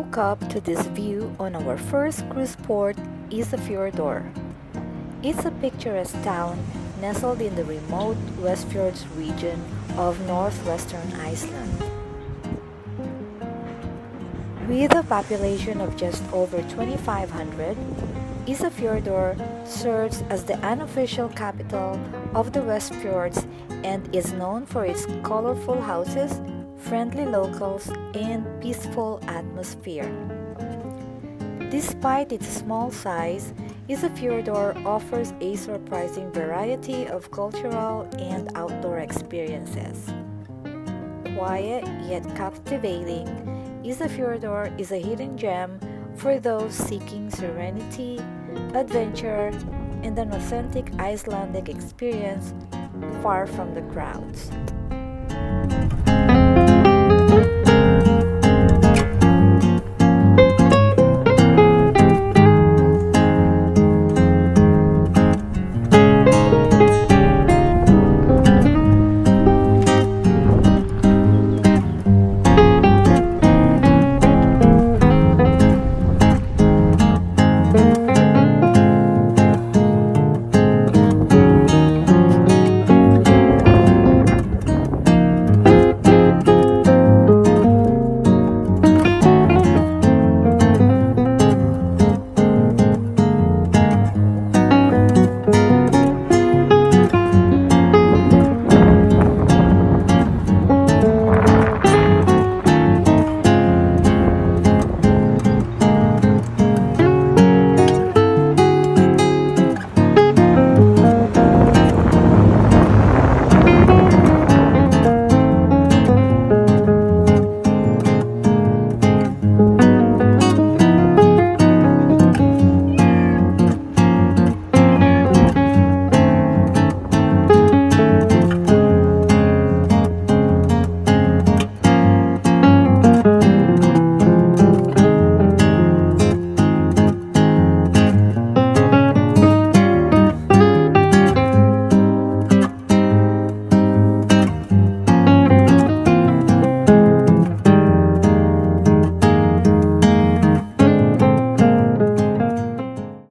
woke up to this view on our first cruise port, Isafjordur. It's a picturesque town nestled in the remote Westfjords region of northwestern Iceland. With a population of just over 2,500, Isafjordur serves as the unofficial capital of the Westfjords and is known for its colorful houses, friendly locals, and peaceful atmosphere. Despite its small size, Isafjordur offers a surprising variety of cultural and outdoor experiences. Quiet yet captivating, Isafjordur is a hidden gem for those seeking serenity, adventure, and an authentic Icelandic experience far from the crowds.